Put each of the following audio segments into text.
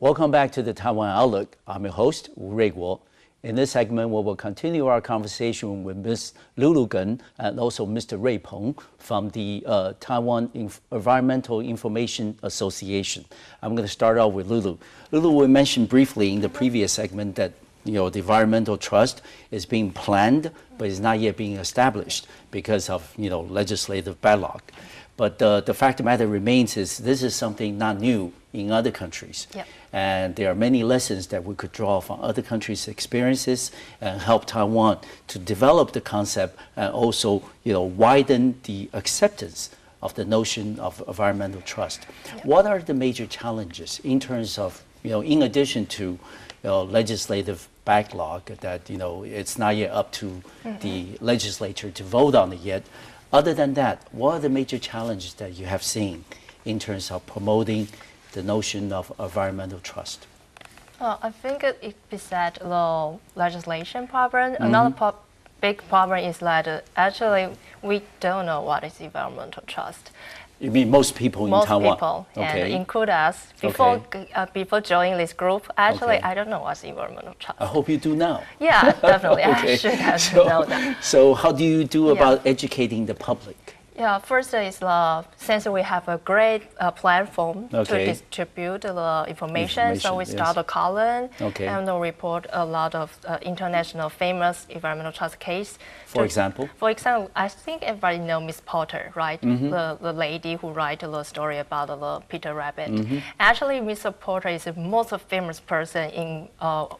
Welcome back to the Taiwan Outlook. I'm your host, Wu Ruiguo. In this segment, we will continue our conversation with Ms. Lulu Keng and also Mr. Peng from the Taiwan Environmental Information Association. I'm going to start off with Lulu. Lulu, we mentioned briefly in the previous segment that the environmental trust is being planned, but is not yet being established because of legislative backlog. But the fact of the matter remains is this is something not new in other countries. Yep. And there are many lessons that we could draw from other countries' experiences and help Taiwan to develop the concept and also widen the acceptance of the notion of environmental trust. Yep. What are the major challenges in terms of, in addition to legislative backlog that it's not yet up to the legislature to vote on it yet? Other than that, what are the major challenges that you have seen in terms of promoting the notion of environmental trust? Well, I think it is that the legislation problem. Another big problem is that actually we don't know what is environmental trust. You mean most people in Taiwan? Most people, okay. And include us. Before joining this group, actually, I don't know what's environmental trust. I hope you do now. Yeah, definitely. Okay. I should have known that. So how do you do about educating the public? Yeah, first is since we have a great platform to distribute the information, so we start a column and report a lot of international famous environmental trust case. For example? For example, I think everybody knows Miss Porter, right? The lady who wrote the story about the Peter Rabbit. Actually, Miss Porter is the most famous person in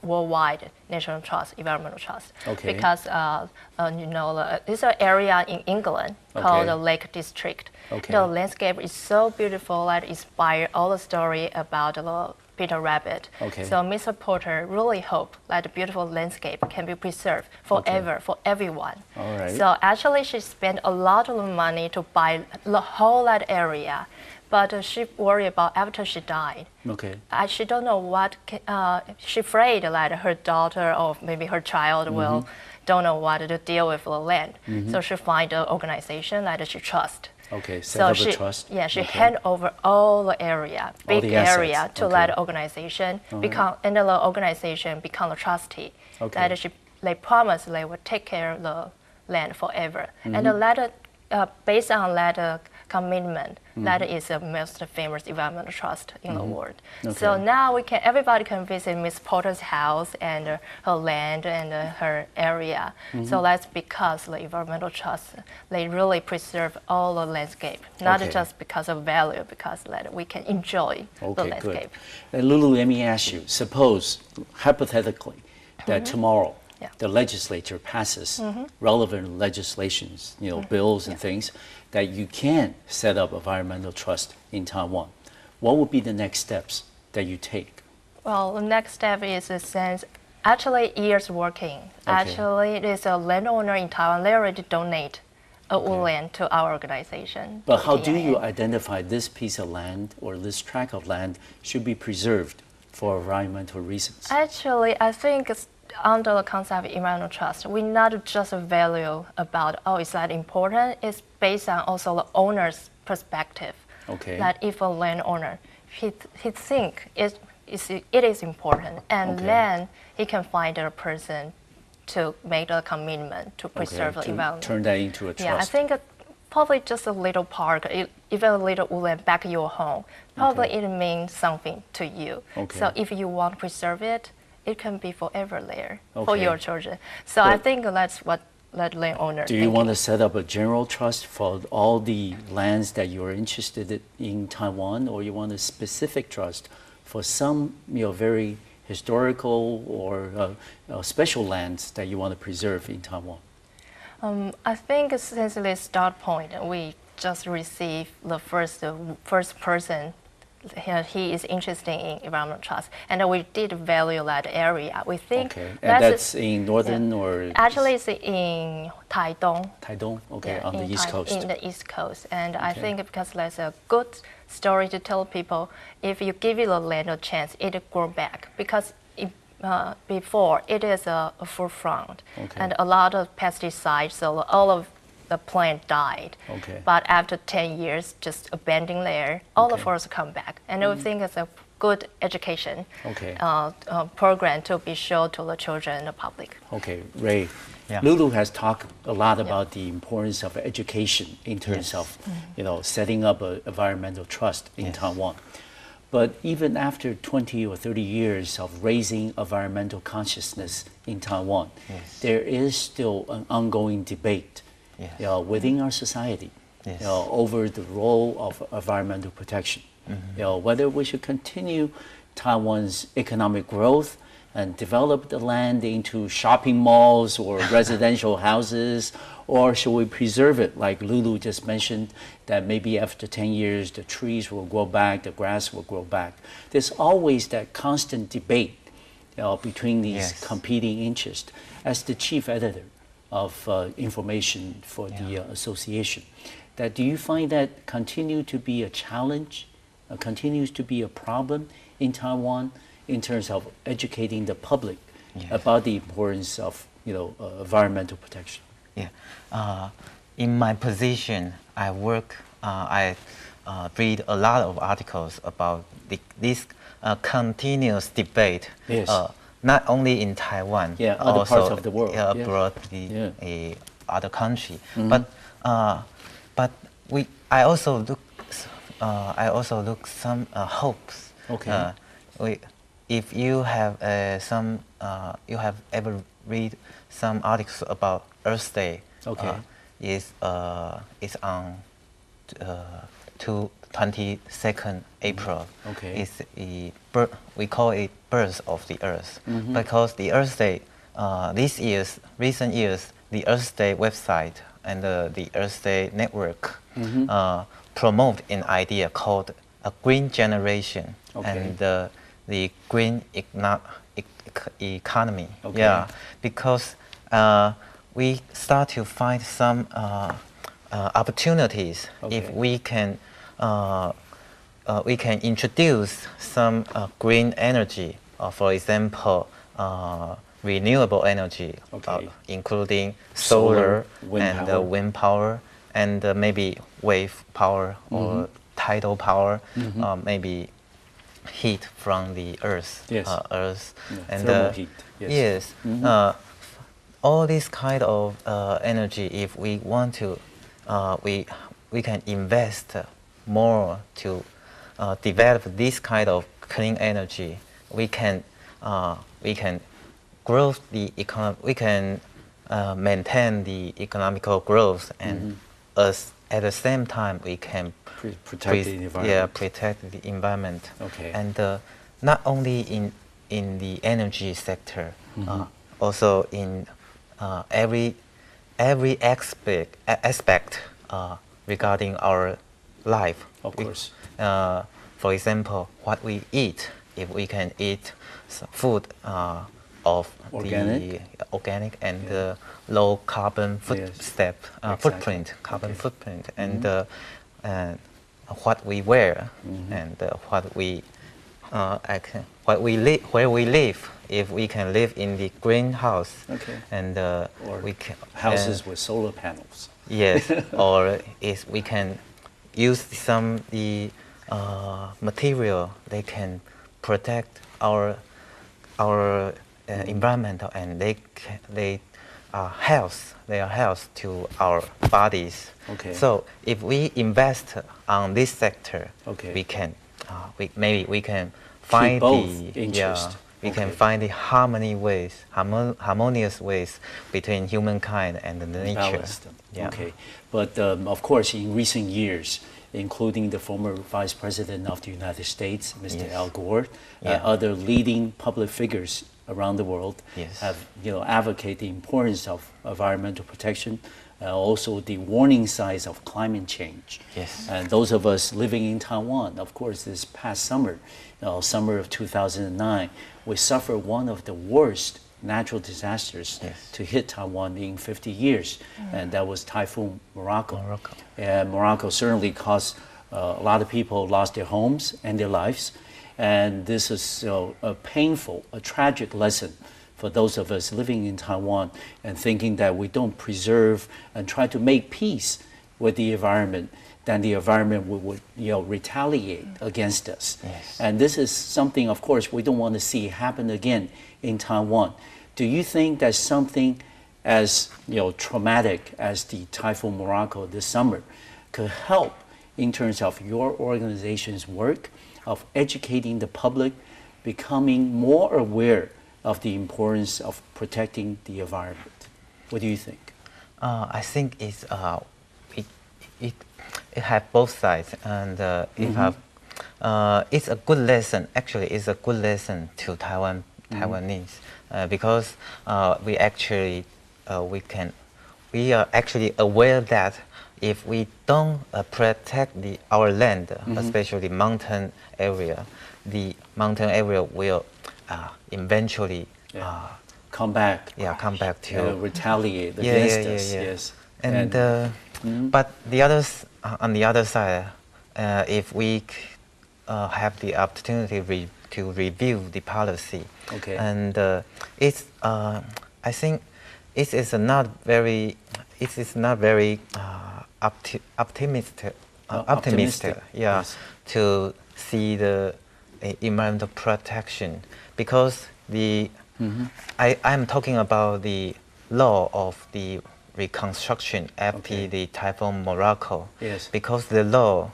worldwide national trust, environmental trust. Because it's an area in England called the Lake District. The landscape is so beautiful that inspires all the story about the Peter Rabbit. So Mr. Porter really hoped that the beautiful landscape can be preserved forever for everyone. So actually she spent a lot of money to buy the whole that area. But she worried about after she died. She don't know what, she's afraid that her daughter or maybe her child will don't know what to deal with the land. So she find an organization that she trusts. Set up a trust. Yeah, she hand over all the area, big area to that organization, and the organization become a trustee. That they promise they will take care of the land forever. And the letter, based on that commitment, that is the most famous environmental trust in the world. So now everybody can visit Miss Porter's house and her land and her area. So that's because the environmental trust, they really preserve all the landscape, not just because of value, because that we can enjoy the landscape. And Lulu, let me ask you, suppose, hypothetically, that tomorrow the legislature passes relevant legislations, bills and things, that you can set up environmental trust in Taiwan. What would be the next steps that you take? Well, the next step is since actually years working. Actually, there's a landowner in Taiwan, they already donate a woodland to our organization. But how do you identify this piece of land or this tract of land should be preserved for environmental reasons? Actually, I think under the concept of environmental trust, we not just value about, is that important? It's based on also the owner's perspective. That if a landowner, he think it is important, and then he can find a person to make the commitment to preserve the environment. Turn that into a trust. Yeah, I think probably just a little park, even a little woodland back your home, probably it means something to you. So if you want to preserve it, it can be forever there for your children. So I think that's what that landowner. Do you want to set up a general trust for all the lands that you're interested in Taiwan, or you want a specific trust for some very historical or special lands that you want to preserve in Taiwan? I think since the start point, we just received the first person. He is interested in environmental trust, and we did value that area. We think that's in northern or actually it's in Taidong. Taidong, on the east coast. In the east coast, and I think because that's a good story to tell people, if you give it the land a chance, it grow back because. Before it is a forefront, and a lot of pesticides, so all of the plant died. But after 10 years, just abandoned there, all the forests come back. And we think it's good education Okay. program to be shown to the children and the public. Okay, Ray. Yeah. Lulu has talked a lot about the importance of education in terms of, setting up an environmental trust in Taiwan. But even after 20 or 30 years of raising environmental consciousness in Taiwan, there is still an ongoing debate within our society over the role of environmental protection. Whether we should continue Taiwan's economic growth and develop the land into shopping malls or residential houses, or should we preserve it, like Lulu just mentioned, that maybe after 10 years the trees will grow back, the grass will grow back. There's always that constant debate between these competing interests. As the chief editor of information for the association, that do you find that continue to be a challenge, continues to be a problem in Taiwan in terms of educating the public about the importance of environmental protection? Yeah. In my position, I read a lot of articles about this continuous debate. Not only in Taiwan, other also parts of the world, abroad, other country. But I also look some hopes. Okay. If you have you have ever read some articles about Earth Day. Okay. Is on 22nd April. Okay. We call it Birth of the Earth because the Earth Day recent years the Earth Day website and the Earth Day network promote an idea called a green generation and the green economy. Okay. Because we start to find some opportunities if we can introduce some green energy, for example, renewable energy, including solar and wind power, and maybe wave power or tidal power, maybe heat from the earth, and thermal heat. All this kind of energy, if we want to, we can invest more to develop this kind of clean energy. We can grow the we can maintain the economical growth, and at the same time we can protect the environment. Protect the environment. Okay. And not only in the energy sector, also in every aspect regarding our life. Of course. For example, what we eat. If we can eat food of organic, the organic and low carbon footprint, and what we wear and where we live. If we can live in the greenhouse, and or we can houses with solar panels. Yes, or if we can use some material, they can protect our environment, and they are health to our bodies. Okay. So if we invest on this sector, we can maybe we can find we can find the harmonious ways between humankind and the nature. Okay, but of course, in recent years, including the former Vice President of the United States, Mr. Al Gore, other leading public figures around the world have advocate the importance of environmental protection, also the warning signs of climate change. And those of us living in Taiwan, of course, this past summer, summer of 2009, we suffered one of the worst natural disasters to hit Taiwan in 50 years, and that was Typhoon Morocco. And Morocco certainly caused a lot of people lost their homes and their lives, and this is a painful, a tragic lesson for those of us living in Taiwan and thinking that we don't preserve and try to make peace with the environment, then the environment would retaliate against us. Yes. And this is something, of course, we don't want to see happen again in Taiwan. Do you think that something as traumatic as the Typhoon Morocco this summer could help in terms of your organization's work of educating the public, becoming more aware of the importance of protecting the environment? What do you think? I think it has both sides, and it's a good lesson. Actually, it's a good lesson to Taiwanese because we are actually aware that if we don't protect our land, especially mountain area, the mountain area will eventually come back. Yeah, come back to retaliate against us. Yeah. Yes. And but on the other side, if we have the opportunity to review the policy, okay. And it's I think it is not very optimistic. Yeah, yes. To see the environmental protection, because I'm talking about the law of the reconstruction after the Typhoon Morocco. Yes. Because the law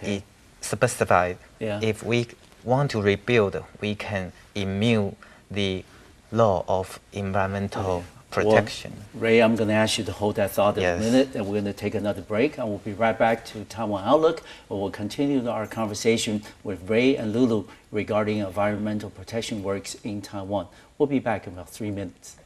it specified if we want to rebuild, we can immune the law of environmental protection. Well, Ray, I'm going to ask you to hold that thought a minute, and we're going to take another break, and we'll be right back to Taiwan Outlook, where we'll continue our conversation with Ray and Lulu regarding environmental protection works in Taiwan. We'll be back in about 3 minutes.